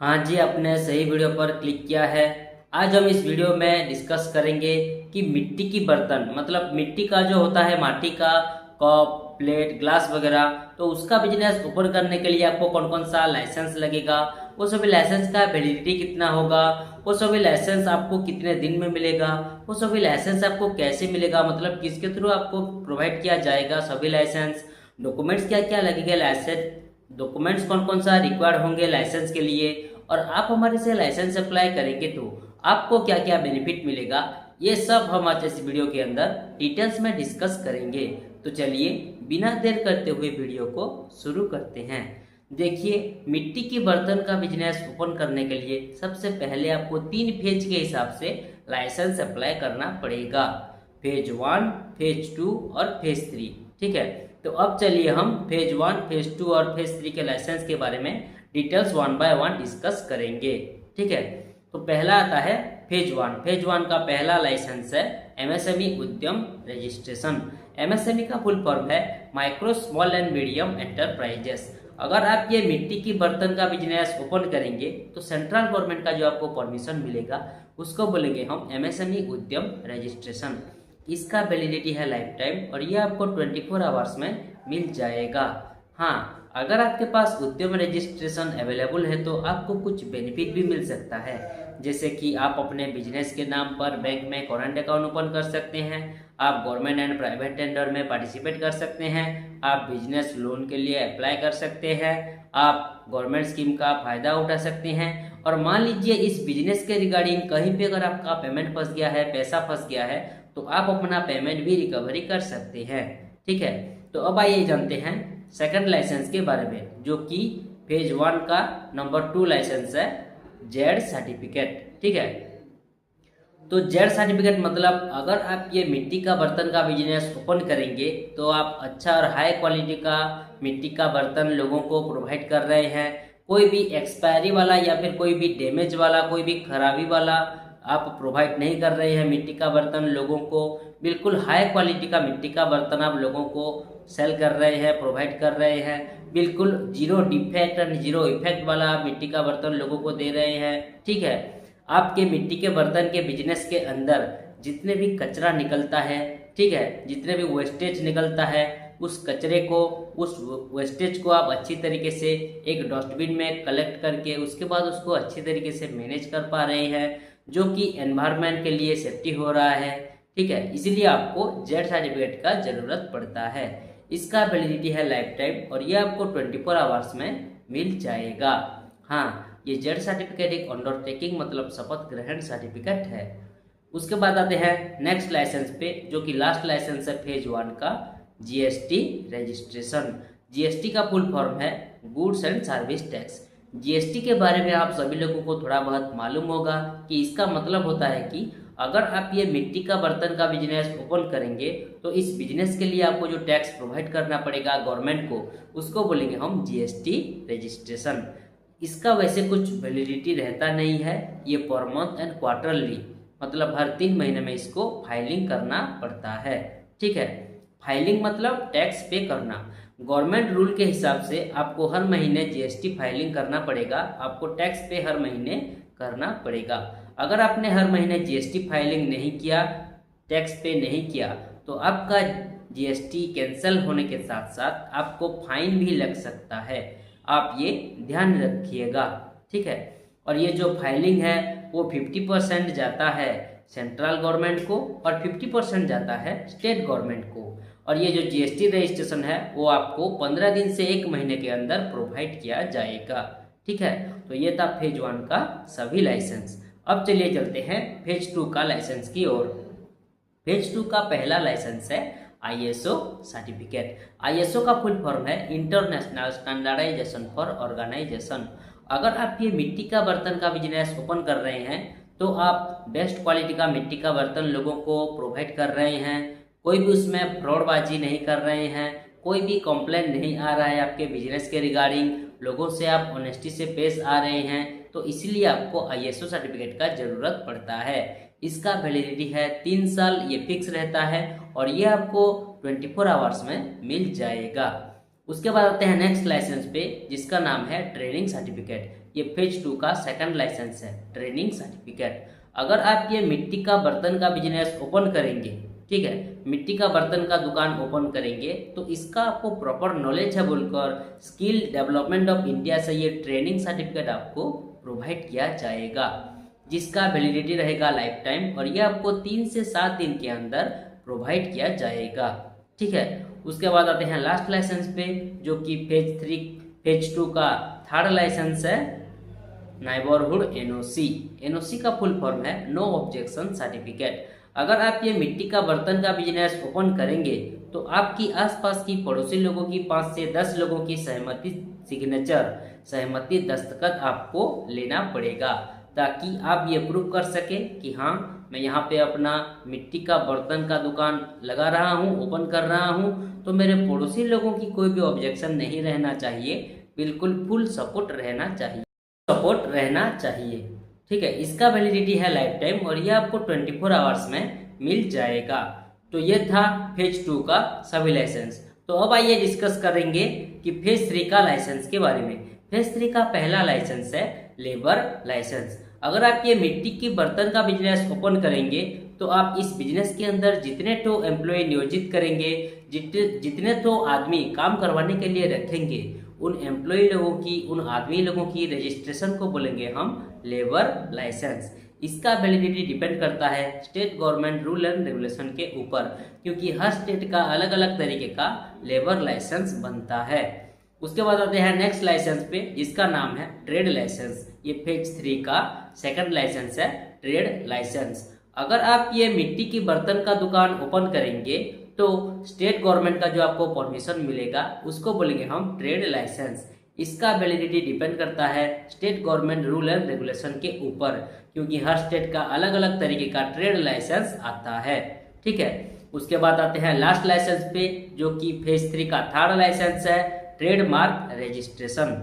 हाँ जी, आपने सही वीडियो पर क्लिक किया है। आज हम इस वीडियो में डिस्कस करेंगे कि मिट्टी की बर्तन मतलब मिट्टी का जो होता है माटी का कप, प्लेट, ग्लास वगैरह, तो उसका बिजनेस ओपन करने के लिए आपको कौन कौन सा लाइसेंस लगेगा, वो सभी लाइसेंस का वैलिडिटी कितना होगा, वो सभी लाइसेंस आपको कितने दिन में मिलेगा, वो सभी लाइसेंस आपको कैसे मिलेगा, मतलब किसके थ्रू आपको प्रोवाइड किया जाएगा सभी लाइसेंस, डॉक्यूमेंट्स क्या क्या लगेगा, लाइसेंस डॉक्यूमेंट्स कौन कौन सा रिक्वायर्ड होंगे लाइसेंस के लिए, और आप हमारे से लाइसेंस अप्लाई करेंगे तो आपको क्या क्या बेनिफिट मिलेगा, ये सब हम आज इस वीडियो के अंदर डिटेल्स में डिस्कस करेंगे। तो चलिए बिना देर करते हुए वीडियो को शुरू करते हैं। देखिए, मिट्टी की बर्तन का बिजनेस ओपन करने के लिए सबसे पहले आपको 3 फेज के हिसाब से लाइसेंस अप्लाई करना पड़ेगा। फेज 1, फेज 2 और फेज 3। ठीक है, तो अब चलिए हम फेज 1, फेज 2 और फेज 3 के लाइसेंस के बारे में डिटेल्स 1 बाय 1 डिस्कस करेंगे। ठीक है, तो पहला आता है फेज 1। फेज 1 का पहला लाइसेंस है एमएसएमई उद्यम रजिस्ट्रेशन। एमएसएमई का फुल फॉर्म है micro small and medium enterprises. अगर आप ये मिट्टी की बर्तन का बिजनेस ओपन करेंगे तो सेंट्रल गवर्नमेंट का जो आपको परमिशन मिलेगा उसको बोलेंगे हम एमएसएमई उद्यम रजिस्ट्रेशन। इसका वैलिडिटी है लाइफ टाइम और ये आपको 24 आवर्स में मिल जाएगा। हाँ, अगर आपके पास उद्यम रजिस्ट्रेशन अवेलेबल है तो आपको कुछ बेनिफिट भी मिल सकता है, जैसे कि आप अपने बिजनेस के नाम पर बैंक में करंट अकाउंट ओपन कर सकते हैं, आप गवर्नमेंट एंड प्राइवेट टेंडर में पार्टिसिपेट कर सकते हैं, आप बिजनेस लोन के लिए अप्लाई कर सकते हैं, आप गवर्नमेंट स्कीम का फायदा उठा सकते हैं। और मान लीजिए इस बिजनेस के रिगार्डिंग कहीं पे अगर आपका पेमेंट फंस गया है, पैसा फंस गया है, तो आप अपना पेमेंट भी रिकवरी कर सकते हैं। ठीक है, तो अब आइए जानते हैं सेकंड लाइसेंस के बारे में, जो कि फेज 1 का नंबर 2 लाइसेंस है, जेड सर्टिफिकेट। ठीक है, तो जेड सर्टिफिकेट मतलब अगर आप ये मिट्टी का बर्तन का बिजनेस ओपन करेंगे तो आप अच्छा और हाई क्वालिटी का मिट्टी का बर्तन लोगों को प्रोवाइड कर रहे हैं। कोई भी एक्सपायरी वाला या फिर कोई भी डैमेज वाला, कोई भी खराबी वाला आप प्रोवाइड नहीं कर रहे हैं मिट्टी का बर्तन लोगों को। बिल्कुल हाई क्वालिटी का मिट्टी का बर्तन आप लोगों को सेल कर रहे हैं, प्रोवाइड कर रहे हैं। बिल्कुल zero defect and zero effect वाला आप मिट्टी का बर्तन लोगों को दे रहे हैं। ठीक है, आपके मिट्टी के बर्तन के बिजनेस के अंदर जितने भी कचरा निकलता है, ठीक है, जितने भी वेस्टेज निकलता है, उस कचरे को, उस वेस्टेज को आप अच्छी तरीके से एक डस्टबिन में कलेक्ट करके उसके बाद उसको अच्छी तरीके से मैनेज कर पा रहे हैं, जो कि एनवायरनमेंट के लिए सेफ्टी हो रहा है। ठीक है, इसलिए आपको जेड सर्टिफिकेट का जरूरत पड़ता है। इसका वैलिडिटी है लाइफ टाइम और ये आपको 24 आवर्स में मिल जाएगा। हाँ, ये जेड सर्टिफिकेट एक अंडरटेकिंग मतलब शपथ ग्रहण सर्टिफिकेट है। उसके बाद आते हैं नेक्स्ट लाइसेंस पे, जो कि लास्ट लाइसेंस है फेज 1 का, जीएसटी रजिस्ट्रेशन। जीएसटी का फुल फॉर्म है goods and service tax. GST के बारे में आप सभी लोगों को थोड़ा बहुत मालूम होगा कि इसका मतलब होता है कि अगर आप ये मिट्टी का बर्तन का बिजनेस ओपन करेंगे तो इस बिजनेस के लिए आपको जो टैक्स प्रोवाइड करना पड़ेगा गवर्नमेंट को, उसको बोलेंगे हम जीएसटी रजिस्ट्रेशन। इसका वैसे कुछ वैलिडिटी रहता नहीं है, ये पर मंथ एंड क्वार्टरली मतलब हर 3 महीने में इसको फाइलिंग करना पड़ता है। ठीक है, फाइलिंग मतलब टैक्स पे करना। गवर्नमेंट रूल के हिसाब से आपको हर महीने जीएसटी फाइलिंग करना पड़ेगा, आपको टैक्स पे हर महीने करना पड़ेगा। अगर आपने हर महीने जीएसटी फाइलिंग नहीं किया, टैक्स पे नहीं किया, तो आपका जीएसटी कैंसिल होने के साथ साथ आपको फाइन भी लग सकता है। आप ये ध्यान रखिएगा। ठीक है, और ये जो फाइलिंग है वो 50% जाता है सेंट्रल गवर्नमेंट को और 50% जाता है स्टेट गवर्नमेंट को। और ये जो जीएसटी रजिस्ट्रेशन है वो आपको 15 दिन से 1 महीने के अंदर प्रोवाइड किया जाएगा। ठीक है, तो ये था फेज 1 का सभी लाइसेंस। अब चलिए चलते हैं फेज 2 का लाइसेंस की ओर। फेज 2 का पहला लाइसेंस है आईएसओ सर्टिफिकेट। आईएसओ का फुल फॉर्म है इंटरनेशनल स्टैंडर्डाइजेशन फॉर ऑर्गेनाइजेशन। अगर आप ये मिट्टी का बर्तन का बिजनेस ओपन कर रहे हैं तो आप बेस्ट क्वालिटी का मिट्टी का बर्तन लोगों को प्रोवाइड कर रहे हैं, कोई भी उसमें फ्रॉडबाजी नहीं कर रहे हैं, कोई भी कंप्लेंट नहीं आ रहा है आपके बिजनेस के रिगार्डिंग, लोगों से आप ऑनेस्टी से पेश आ रहे हैं, तो इसलिए आपको आईएसओ सर्टिफिकेट का जरूरत पड़ता है। इसका वैलिडिटी है 3 साल, ये फिक्स रहता है और ये आपको 24 आवर्स में मिल जाएगा। उसके बाद आते हैं नेक्स्ट लाइसेंस पे, जिसका नाम है ट्रेनिंग सर्टिफिकेट। ये फेज 2 का सेकंड लाइसेंस है, ट्रेनिंग सर्टिफिकेट। अगर आप ये मिट्टी का बर्तन का बिजनेस ओपन करेंगे, ठीक है, मिट्टी का बर्तन का दुकान ओपन करेंगे, तो इसका आपको प्रॉपर नॉलेज है बोलकर स्किल डेवलपमेंट ऑफ इंडिया से ये ट्रेनिंग सर्टिफिकेट आपको प्रोवाइड किया जाएगा, जिसका वैलिडिटी रहेगा लाइफ टाइम, और ये आपको 3 से 7 दिन के अंदर प्रोवाइड किया जाएगा, ठीक है। उसके बाद आते हैं लास्ट लाइसेंस पे, जो कि फेज 2 का थर्ड लाइसेंस है, नेबरहुड एनओसी। एनओसी का फुल फॉर्म है नो ऑब्जेक्शन सर्टिफिकेट। अगर आप ये मिट्टी का बर्तन का बिजनेस ओपन करेंगे तो आपकी आसपास की पड़ोसी लोगों की 5 से 10 लोगों की सहमति दस्तखत आपको लेना पड़ेगा, ताकि आप ये प्रूव कर सके कि हाँ, मैं यहाँ पे अपना मिट्टी का बर्तन का दुकान लगा रहा हूँ, ओपन कर रहा हूँ, तो मेरे पड़ोसी लोगों की कोई भी ऑब्जेक्शन नहीं रहना चाहिए, बिल्कुल फुल सपोर्ट रहना चाहिए, ठीक है। इसका वैलिडिटी है लाइफ टाइम, और ये आपको 24 आवर्स में मिल जाएगा। तो ये था फेज 2 का सभी लाइसेंस। तो अब आइए डिस्कस करेंगे कि फेज 3 का लाइसेंस के बारे में। फेज 3 का पहला लाइसेंस है लेबर लाइसेंस। अगर आप ये मिट्टी की बर्तन का बिजनेस ओपन करेंगे तो आप इस बिजनेस के अंदर जितने तो एम्प्लॉय नियोजित करेंगे, जितने तो आदमी काम करवाने के लिए रखेंगे, उन एम्प्लॉय लोगों की, उन आदमी लोगों की रजिस्ट्रेशन को बोलेंगे हम लेबर लाइसेंस। इसका वैलिडिटी डिपेंड करता है state government rule and regulation के ऊपर, क्योंकि हर स्टेट का अलग अलग तरीके का लेबर लाइसेंस बनता है। उसके बाद आते हैं नेक्स्ट लाइसेंस पे, जिसका नाम है ट्रेड लाइसेंस। ये फेज 3 का सेकंड लाइसेंस है, ट्रेड लाइसेंस। अगर आप ये मिट्टी की बर्तन का दुकान ओपन करेंगे तो स्टेट गवर्नमेंट का जो आपको परमिशन मिलेगा उसको बोलेंगे हम ट्रेड लाइसेंस। इसका वैलिडिटी डिपेंड करता है state government rule and regulation के ऊपर, क्योंकि हर स्टेट का अलग अलग तरीके का ट्रेड लाइसेंस आता है, ठीक है। उसके बाद आते हैं लास्ट लाइसेंस पे, जो कि फेज 3 का थर्ड लाइसेंस है, ट्रेडमार्क रजिस्ट्रेशन।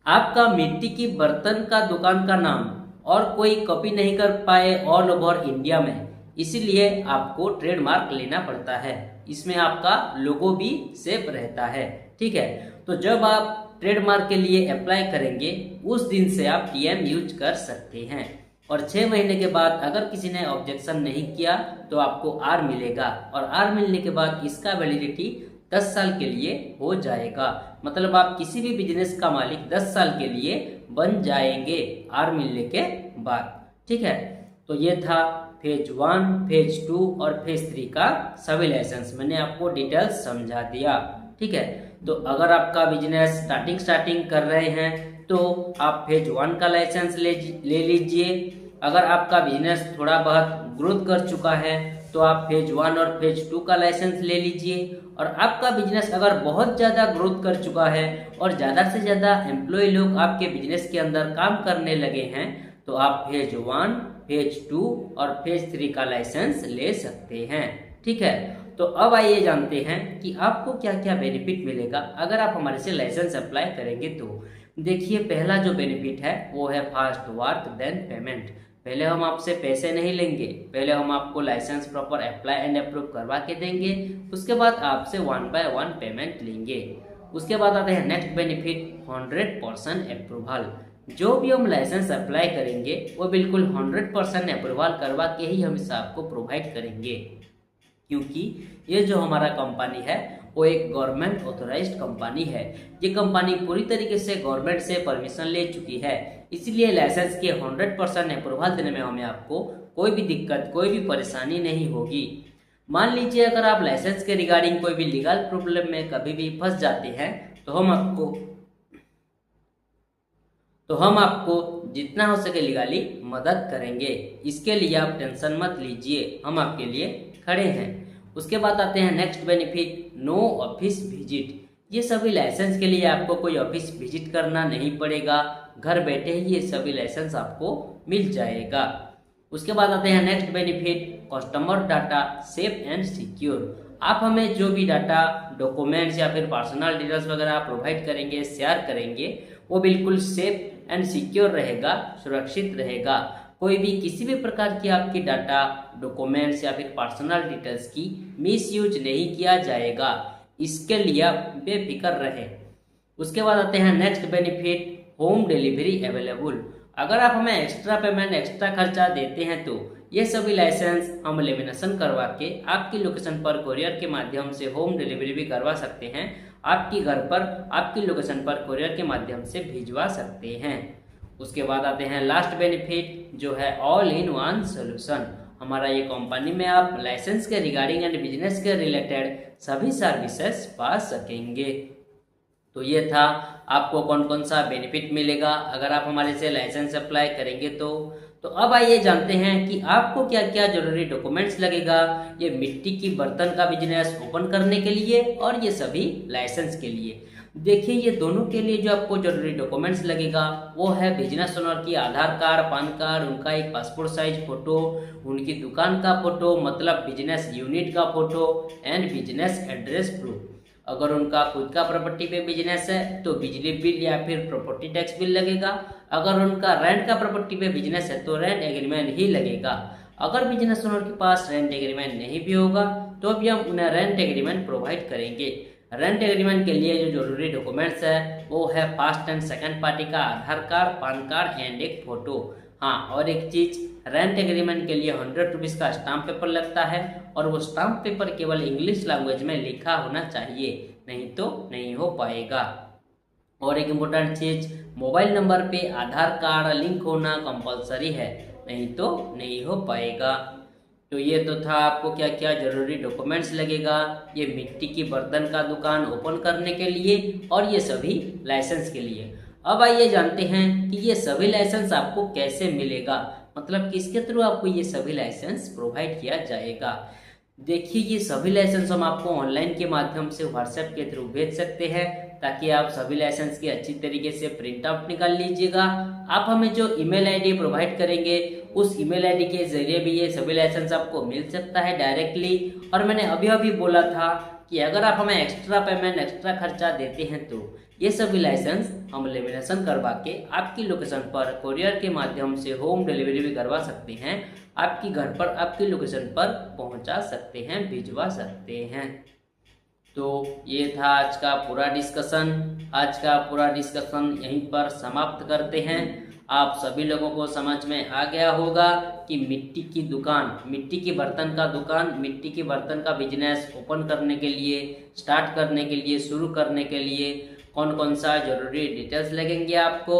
आपका मिट्टी की बर्तन का दुकान का नाम और कोई कॉपी नहीं कर पाए ऑल ओवर इंडिया में, इसीलिए आपको ट्रेडमार्क लेना पड़ता है। इसमें आपका लोगो भी सेफ रहता है, ठीक है। तो जब आप ट्रेडमार्क के लिए अप्लाई करेंगे उस दिन से आप टीएम यूज कर सकते हैं, और 6 महीने के बाद अगर किसी ने ऑब्जेक्शन नहीं किया तो आपको आर मिलेगा, और आर मिलने के बाद इसका वैलिडिटी 10 साल के लिए हो जाएगा। मतलब आप किसी भी बिजनेस का मालिक 10 साल के लिए बन जाएंगे आर मिलने के बाद, ठीक है। तो ये था फेज 1, फेज 2 और फेज 3 का सभी लाइसेंस। मैंने आपको डिटेल्स समझा दिया, ठीक है। तो अगर आपका बिजनेस स्टार्टिंग कर रहे हैं तो आप फेज 1 का लाइसेंस ले लीजिए। अगर आपका बिजनेस थोड़ा बहुत ग्रोथ कर चुका है तो आप फेज 1 और फेज 2 का लाइसेंस ले लीजिए। और आपका बिजनेस अगर बहुत ज़्यादा ग्रोथ कर चुका है और ज़्यादा से ज़्यादा एम्प्लॉय लोग आपके बिजनेस के अंदर काम करने लगे हैं तो आप फेज 1, फेज 2 और फेज 3 का लाइसेंस ले सकते हैं, ठीक है। तो अब आइए जानते हैं कि आपको क्या क्या बेनिफिट मिलेगा अगर आप हमारे से लाइसेंस अप्लाई करेंगे तो। देखिए, पहला जो बेनिफिट है वो है फास्ट वर्क देन पेमेंट। पहले हम आपसे पैसे नहीं लेंगे, पहले हम आपको license proper apply and approve करवा के देंगे, उसके बाद आपसे 1 बाय 1 पेमेंट लेंगे। उसके बाद आते हैं नेक्स्ट बेनिफिट, 100% अप्रूवल। जो भी हम लाइसेंस अप्लाई करेंगे वो बिल्कुल 100% अप्रूवल करवा के ही हम इसे आपको प्रोवाइड करेंगे, क्योंकि ये जो हमारा कंपनी है वो एक गवर्नमेंट ऑथोराइज्ड कंपनी है। ये कंपनी पूरी तरीके से गवर्नमेंट से परमिशन ले चुकी है, इसलिए लाइसेंस के 100% अप्रूवल देने में हमें आपको कोई भी दिक्कत, कोई भी परेशानी नहीं होगी। मान लीजिए अगर आप लाइसेंस के रिगार्डिंग कोई भी लीगल प्रॉब्लम में कभी भी फंस जाते हैं तो हम आपको जितना हो सके लीगली मदद करेंगे। इसके लिए आप टेंशन मत लीजिए, हम आपके लिए खड़े हैं। उसके बाद आते हैं next benefit, no office visit. ये सभी लाइसेंस के लिए आपको कोई ऑफिस विजिट करना नहीं पड़ेगा, घर बैठे ही ये सभी लाइसेंस आपको मिल जाएगा। उसके बाद आते हैं next benefit, customer data safe and secure. आप हमें जो भी डाटा, डॉक्यूमेंट्स या फिर पर्सनल डिटेल्स वगैरह प्रोवाइड करेंगे, शेयर करेंगे, वो बिल्कुल सेफ एंड सिक्योर रहेगा, सुरक्षित रहेगा। कोई भी किसी भी प्रकार की आपकी डाटा, डॉक्यूमेंट्स या फिर पर्सनल डिटेल्स की मिसयूज नहीं किया जाएगा, इसके लिए आप बेफिक्र रहें। उसके बाद आते हैं next benefit, home delivery available. अगर आप हमें एक्स्ट्रा पेमेंट, एक्स्ट्रा खर्चा देते हैं तो ये सभी लाइसेंस हम लेमिनेशन करवा के आपकी लोकेशन पर कोरियर के माध्यम से होम डिलीवरी भी करवा सकते हैं। आपकी घर पर, आपकी लोकेशन पर कोरियर के माध्यम से भिजवा सकते हैं। उसके बाद आते हैं लास्ट बेनिफिट, जो है ऑल इन वन सोल्यूशन। हमारा ये कंपनी में आप लाइसेंस के रिगार्डिंग एंड बिजनेस के रिलेटेड सभी सर्विसेज पा सकेंगे। तो ये था आपको कौन कौन सा बेनिफिट मिलेगा अगर आप हमारे से लाइसेंस अप्लाई करेंगे तो अब आइए जानते हैं कि आपको क्या क्या जरूरी डॉक्यूमेंट्स लगेगा ये मिट्टी की बर्तन का बिजनेस ओपन करने के लिए और ये सभी लाइसेंस के लिए। देखिए, ये दोनों के लिए जो आपको जरूरी डॉक्यूमेंट्स लगेगा वो है बिजनेस ओनर की आधार कार्ड, पान कार्ड, उनका एक पासपोर्ट साइज फोटो, उनकी दुकान का फोटो मतलब बिजनेस यूनिट का photo and business address proof. अगर उनका खुद का प्रॉपर्टी पे बिजनेस है तो बिजली बिल या फिर प्रॉपर्टी टैक्स बिल लगेगा। अगर उनका रेंट का प्रॉपर्टी पे बिजनेस है तो रेंट एग्रीमेंट ही लगेगा। अगर बिजनेस ओनर के पास रेंट एग्रीमेंट नहीं भी होगा तो भी हम उन्हें रेंट एग्रीमेंट प्रोवाइड करेंगे। रेंट एग्रीमेंट के लिए जो जरूरी डॉक्यूमेंट्स है वो है फर्स्ट एंड सेकंड पार्टी का आधार कार्ड, पान कार्ड एंड एक फोटो। हाँ, और एक चीज, रेंट एग्रीमेंट के लिए 100 रुपीज का स्टाम्प पेपर लगता है और वो स्टाम्प पेपर केवल इंग्लिश लैंग्वेज में लिखा होना चाहिए, नहीं तो नहीं हो पाएगा। और एक इम्पोर्टेंट चीज, मोबाइल नंबर पे आधार कार्ड लिंक होना कंपलसरी है, नहीं तो नहीं हो पाएगा। तो ये तो था आपको क्या क्या जरूरी डॉक्यूमेंट्स लगेगा ये मिट्टी की बर्तन का दुकान ओपन करने के लिए और ये सभी लाइसेंस के लिए। अब आइए जानते हैं कि ये सभी लाइसेंस आपको कैसे मिलेगा, मतलब किसके थ्रू आपको ये सभी लाइसेंस प्रोवाइड किया जाएगा। देखिए, ये सभी लाइसेंस हम आपको ऑनलाइन के माध्यम से व्हाट्सएप के थ्रू भेज सकते हैं ताकि आप सभी लाइसेंस की अच्छी तरीके से प्रिंट आउट निकाल लीजिएगा। आप हमें जो ईमेल आईडी प्रोवाइड करेंगे उस ईमेल आईडी के जरिए भी ये सभी लाइसेंस आपको मिल सकता है डायरेक्टली। और मैंने अभी बोला था कि अगर आप हमें एक्स्ट्रा पेमेंट, एक्स्ट्रा खर्चा देते हैं तो ये सभी लाइसेंस हम लेमिनेशन करवा के आपकी लोकेशन पर कोरियर के माध्यम से होम डिलीवरी भी करवा सकते हैं। आपकी घर पर, आपकी लोकेशन पर पहुंचा सकते हैं, भिजवा सकते हैं। तो ये था आज का पूरा डिस्कशन यहीं पर समाप्त करते हैं। आप सभी लोगों को समझ में आ गया होगा कि मिट्टी की दुकान, मिट्टी के बर्तन का दुकान, मिट्टी के बर्तन का बिजनेस ओपन करने के लिए, स्टार्ट करने के लिए, शुरू करने के लिए कौन कौन सा जरूरी डिटेल्स लगेंगे आपको।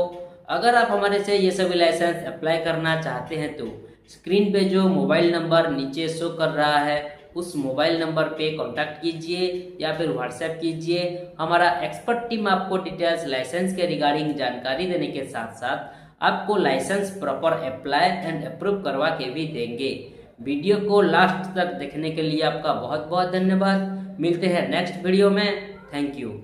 अगर आप हमारे से ये सभी लाइसेंस अप्लाई करना चाहते हैं तो स्क्रीन पे जो मोबाइल नंबर नीचे शो कर रहा है उस मोबाइल नंबर पे कांटेक्ट कीजिए या फिर व्हाट्सएप कीजिए। हमारा एक्सपर्ट टीम आपको डिटेल्स लाइसेंस के रिगार्डिंग जानकारी देने के साथ साथ आपको license proper apply and approve करवा के भी देंगे। वीडियो को लास्ट तक देखने के लिए आपका बहुत बहुत धन्यवाद। मिलते हैं नेक्स्ट वीडियो में। Thank you.